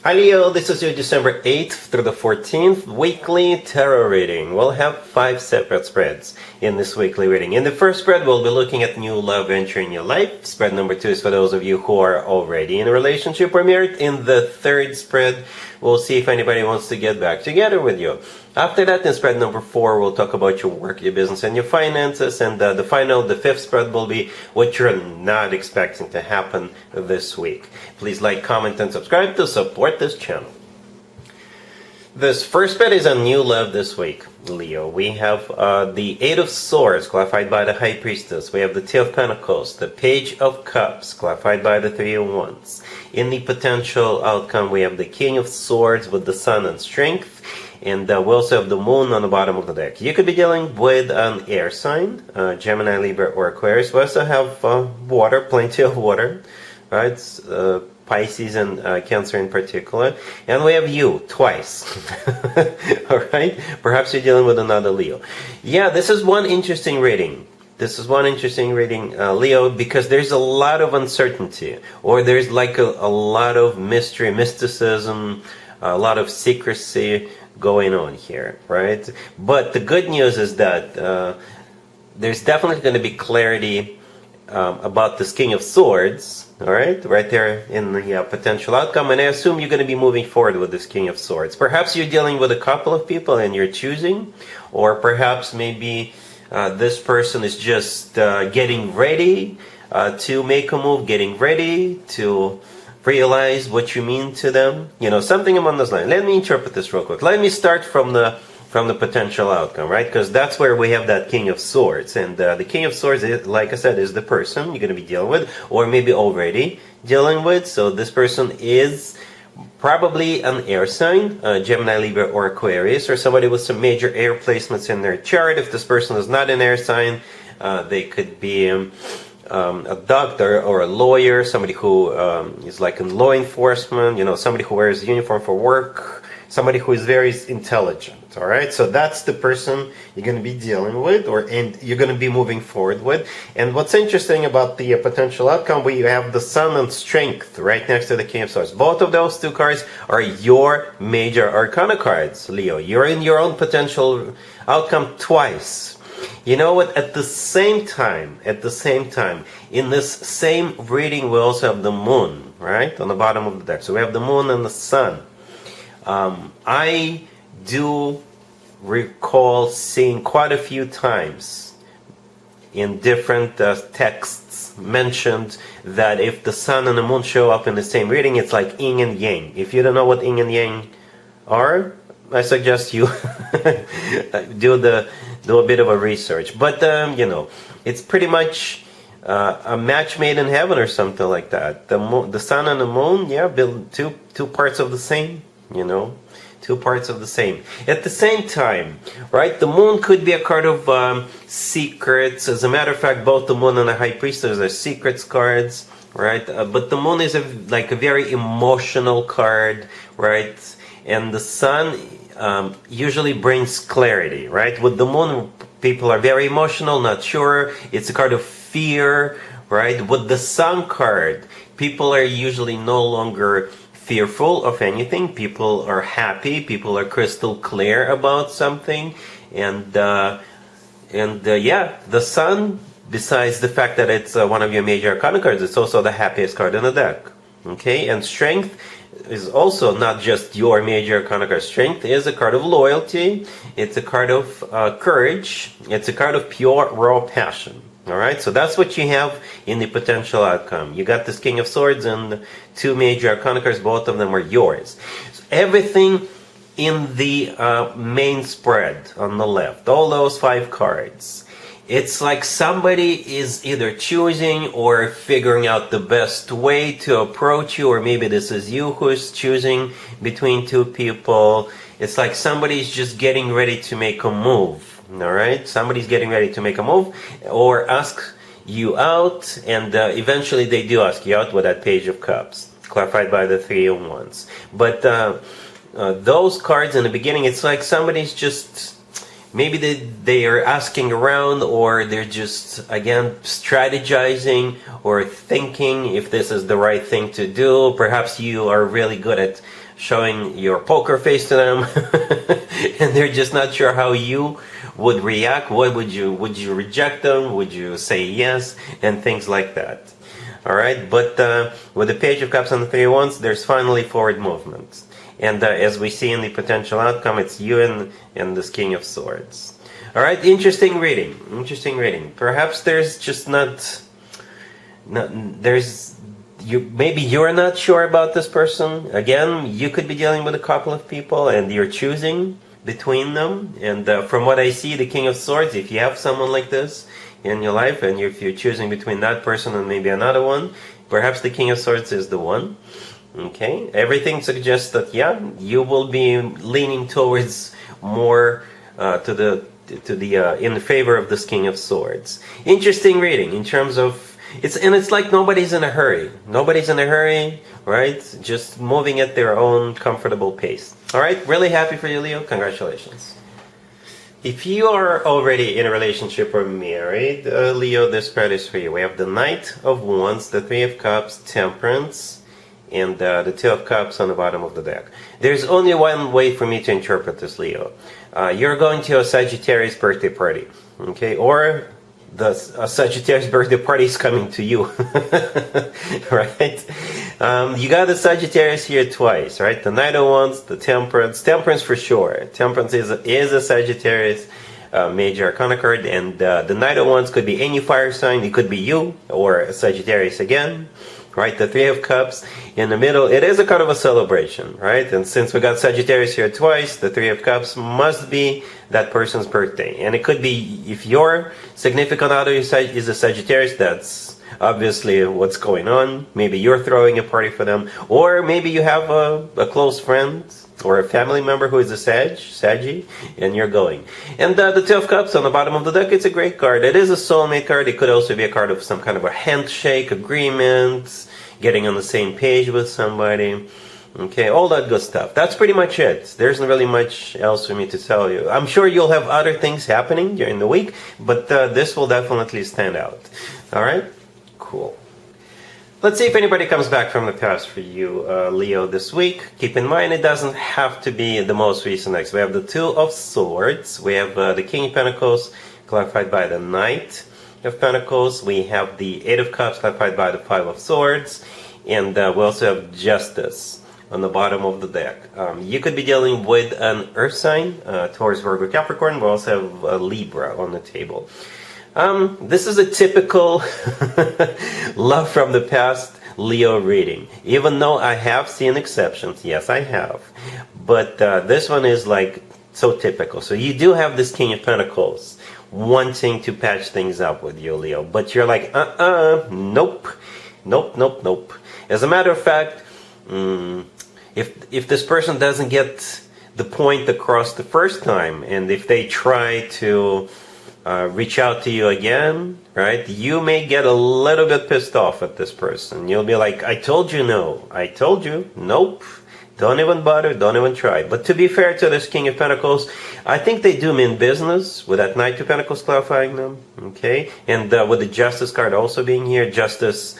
Hi Leo, this is your December 8th through the 14th weekly tarot reading. We'll have 5 separate spreads in this weekly reading. In the first spread, we'll be looking at new love entering your life. Spread number 2 is for those of you who are already in a relationship or married. In the third spread, we'll see if anybody wants to get back together with you. After that, in spread number 4, we'll talk about your work, your business, and your finances. And the fifth spread will be what you're not expecting to happen this week. Please like, comment, and subscribe to support this channel. This first spread is on new love this week, Leo. We have the Eight of Swords, clarified by the High Priestess. We have the Two of Pentacles, the Page of Cups, clarified by the Three of Wands. In the potential outcome, we have the King of Swords with the Sun and Strength. And we also have the Moon on the bottom of the deck. You could be dealing with an air sign, Gemini, Libra, or Aquarius. We also have water, plenty of water, right? Pisces and Cancer in particular. And we have you twice. All right? Perhaps you're dealing with another Leo. Yeah, this is one interesting reading. This is one interesting reading, Leo, because there's a lot of uncertainty, or there's like a lot of mystery, mysticism, a lot of secrecy going on here, right? But the good news is that there's definitely going to be clarity about this King of Swords, all right there in the potential outcome. And I assume you're going to be moving forward with this King of Swords. Perhaps you're dealing with a couple of people and you're choosing, or perhaps maybe this person is just getting ready to make a move, getting ready to realize what you mean to them, something along those lines. Let me interpret this real quick. Let me start from the potential outcome, right? Because that's where we have that King of Swords, and the King of Swords, like I said, is the person you're going to be dealing with, or maybe already dealing with. So this person is probably an air sign, Gemini, Libra, or Aquarius, or somebody with some major air placements in their chart. If this person is not an air sign, they could be a doctor or a lawyer, somebody who is like in law enforcement, somebody who wears a uniform for work, somebody who is very intelligent. All right, so that's the person you're going to be dealing with, and you're going to be moving forward with. And what's interesting about the potential outcome, we have the Sun and Strength right next to the King of Swords. Both of those two cards are your major arcana cards, Leo. You're in your own potential outcome twice. You know what? At the same time, in this same reading, we also have the Moon, right, on the bottom of the deck. So we have the Moon and the Sun. I do recall seeing quite a few times in different texts mentioned that if the Sun and the Moon show up in the same reading, it's like yin and yang. If you don't know what yin and yang are, I suggest you do a bit of a research. But it's pretty much a match made in heaven or something like that. The Sun and the Moon, build two parts of the same. Two parts of the same. At the same time, right? The Moon could be a card of secrets. As a matter of fact, both the Moon and the High Priestess are secrets cards, right? But the Moon is a very emotional card, right? And the Sun usually brings clarity, right? With the Moon, people are very emotional, not sure. It's a card of fear, right? With the Sun card, people are usually no longer fearful of anything. People are happy. People are crystal clear about something. And the Sun, besides the fact that it's one of your major arcana cards, it's also the happiest card in the deck. Okay, and Strength is also not just your major arcana card. Strength is a card of loyalty. It's a card of courage. It's a card of pure, raw passion. All right, so that's what you have in the potential outcome. You got this King of Swords and two major arcana cards. Both of them are yours. So everything in the main spread on the left, all those 5 cards, it's like somebody is either choosing or figuring out the best way to approach you, or maybe this is you who's choosing between two people. It's like somebody's just getting ready to make a move. All right, somebody's getting ready to make a move or ask you out, and eventually they do ask you out with that Page of Cups, clarified by the Three of Wands. But those cards in the beginning, it's like somebody's just maybe they are asking around, or they're just, again, strategizing or thinking if this is the right thing to do. Perhaps you are really good at showing your poker face to them and they're just not sure how you would react. What would you reject them? Would you say yes? And things like that. All right, but with the Page of Cups and the Three of Wands, there's finally forward movement. And as we see in the potential outcome, it's you and this King of Swords. All right, interesting reading. Interesting reading. Perhaps there's just maybe you're not sure about this person. Again, you could be dealing with a couple of people and you're choosing between them. And from what I see, the King of Swords, if you have someone like this in your life, and if you're choosing between that person and maybe another one, perhaps the King of Swords is the one. Okay, everything suggests that, yeah, you will be leaning towards more in favor of this King of Swords. Interesting reading in terms of it's like nobody's in a hurry. Nobody's in a hurry, right? Just moving at their own comfortable pace. All right, really happy for you, Leo. Congratulations. If you are already in a relationship or married, Leo, this spread is for you. We have the Knight of Wands, the Three of Cups, Temperance, and the Two of Cups on the bottom of the deck. There's only one way for me to interpret this, Leo. You're going to a Sagittarius birthday party, okay? Or a Sagittarius birthday party is coming to you, right? You got the Sagittarius here twice, right? The Knight of Wands, the Temperance. Temperance for sure. Temperance is a Sagittarius major arcana card, and the Knight of Wands could be any fire sign. It could be you or a Sagittarius again, right? The Three of Cups in the middle. It is a kind of a celebration, right? And since we got Sagittarius here twice, the Three of Cups must be that person's birthday. And it could be, if your significant other is a Sagittarius, that's obviously what's going on. Maybe you're throwing a party for them, or maybe you have a close friend or a family member who is a Saggy, and you're going. And the Two of Cups on the bottom of the deck, it's a great card. It is a soulmate card. It could also be a card of some kind of a handshake, agreement, getting on the same page with somebody. Okay, all that good stuff. That's pretty much it. There isn't really much else for me to tell you. I'm sure you'll have other things happening during the week, but this will definitely stand out. All right? Cool. Let's see if anybody comes back from the past for you, Leo, this week. Keep in mind, it doesn't have to be the most recent ex. We have the Two of Swords. We have the King of Pentacles, clarified by the Knight of Pentacles. We have the Eight of Cups, clarified by the Five of Swords. And we also have Justice on the bottom of the deck. You could be dealing with an Earth sign, Taurus, Virgo, Capricorn. We also have a Libra on the table. This is a typical love from the past Leo reading. Even though I have seen exceptions, yes, I have. But this one is like so typical. So you do have this King of Pentacles wanting to patch things up with you, Leo. But you're like, nope. As a matter of fact, if this person doesn't get the point across the first time, and if they try to reach out to you again, right, you may get a little bit pissed off at this person. You'll be like, I told you no. I told you. Nope. Don't even bother. Don't even try. But to be fair to this King of Pentacles, I think they do mean business with that Knight of Pentacles clarifying them. Okay? And with the Justice card also being here, Justice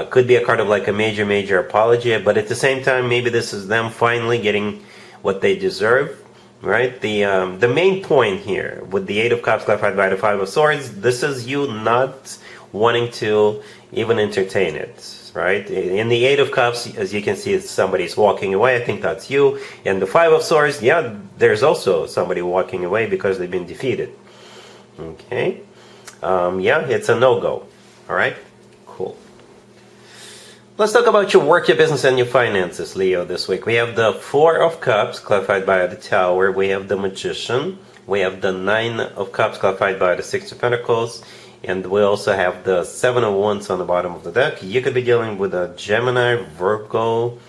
could be a card of like a major apology. But at the same time, maybe this is them finally getting what they deserve. Right? The main point here with the Eight of Cups clarified by the Five of Swords, this is you not wanting to even entertain it, right? In the Eight of Cups, as you can see, somebody's walking away. I think that's you. And the Five of Swords, yeah, there's also somebody walking away because they've been defeated. Okay? Yeah, it's a no-go. All right? Cool. Let's talk about your work, your business, and your finances, Leo, this week. We have the Four of Cups, clarified by the Tower. We have the Magician. We have the Nine of Cups, clarified by the Six of Pentacles. And we also have the Seven of Wands on the bottom of the deck. You could be dealing with a Gemini, Virgo,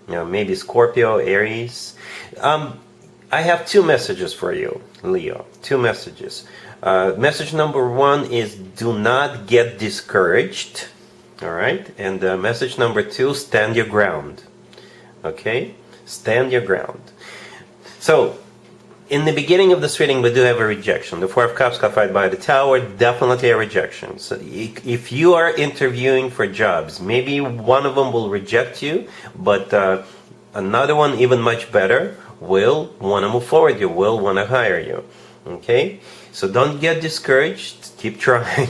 maybe Scorpio, Aries. I have two messages for you, Leo. Two messages. Message number one is do not get discouraged. All right, and message number two, stand your ground. Okay, stand your ground. So in the beginning of this reading, we do have a rejection. The Four of Cups clarified by the Tower, definitely a rejection. So if you are interviewing for jobs, maybe one of them will reject you, but another one, even much better, will want to move forward. You will want to hire you. Okay? So don't get discouraged. Keep trying.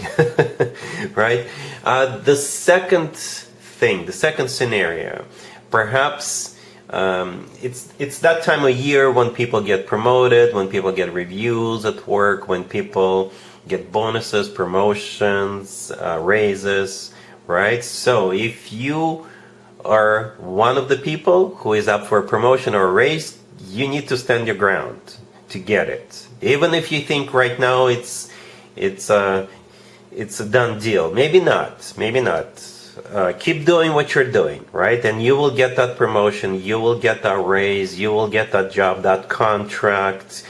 Right? The second thing, the second scenario, perhaps it's that time of year when people get promoted, when people get reviews at work, when people get bonuses, promotions, raises, right? So if you are one of the people who is up for a promotion or a raise, you need to stand your ground to get it. Even if you think right now it's a done deal. Maybe not. Maybe not. Keep doing what you're doing, right? And you will get that promotion, you will get that raise, you will get that job, that contract,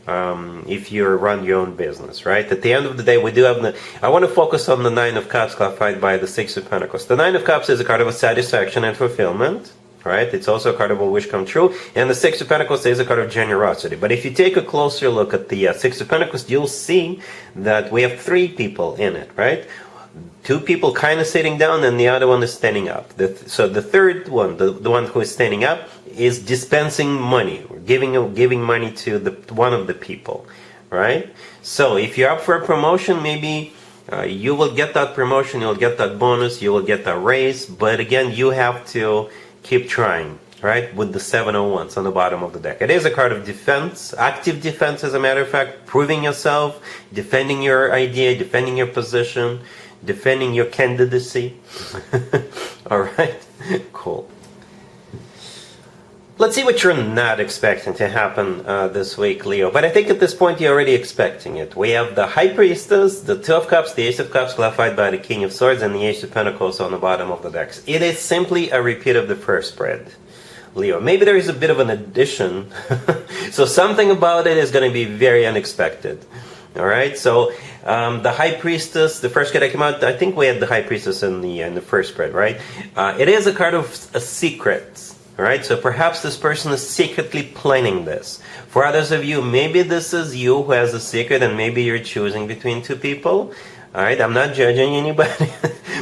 if you run your own business, right? At the end of the day, we do have I want to focus on the Nine of Cups clarified by the Six of Pentacles. The Nine of Cups is a card of satisfaction and fulfillment, right? It's also a card of a wish come true. And the Six of Pentacles is a card of generosity. But if you take a closer look at the Six of Pentacles, you'll see that we have three people in it, right? Two people kind of sitting down and the other one is standing up. So the third one, the one who is standing up, is dispensing money, giving money to one of the people, right? So if you're up for a promotion, maybe you will get that promotion, you'll get that bonus, you will get that raise, but again, you have to keep trying, right? With the Seven of Wands on the bottom of the deck. It is a card of defense, active defense as a matter of fact, proving yourself, defending your idea, defending your position, defending your candidacy. All right, cool. Let's see what you're not expecting to happen this week, Leo. But I think at this point you're already expecting it. We have the High Priestess, the Two of Cups, the Ace of Cups clarified by the King of Swords, and the Ace of Pentacles on the bottom of the decks. It is simply a repeat of the first spread, Leo. Maybe there is a bit of an addition. So something about it is going to be very unexpected. All right, so the High Priestess, the first card that came out, I think we had the High Priestess in the first spread, right? It is a card of a secret. All right, so perhaps this person is secretly planning this. For others of you, maybe this is you who has a secret and maybe you're choosing between two people. All right, I'm not judging anybody,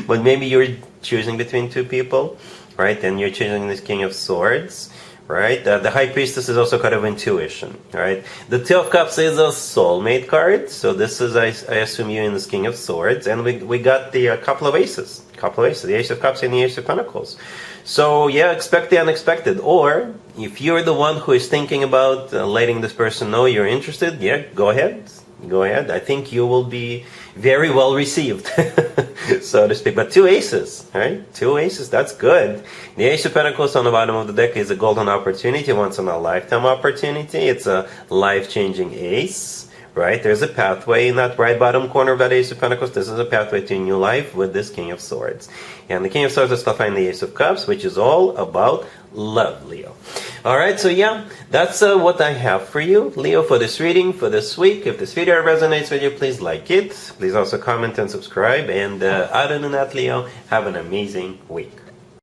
but maybe you're choosing between two people, right? And you're choosing this King of Swords, right? The High Priestess is also kind of intuition, right? The Two of Cups is a soulmate card, so this is, I assume, you in this King of Swords, and we got the couple of aces, the Ace of Cups and the Ace of Pentacles. So yeah, expect the unexpected. Or if you're the one who is thinking about letting this person know you're interested, yeah, go ahead. Go ahead. I think you will be very well received, so to speak. But two aces, right? Two aces, that's good. The Ace of Pentacles on the bottom of the deck is a golden opportunity, once in a lifetime opportunity. It's a life-changing ace, right? There's a pathway in that right bottom corner of that Ace of Pentacles. This is a pathway to a new life with this King of Swords. And the King of Swords is clarified the Ace of Cups, which is all about love, Leo. All right, so yeah, that's what I have for you, Leo, for this reading, for this week. If this video resonates with you, please like it. Please also comment and subscribe. And other than that, Leo, have an amazing week.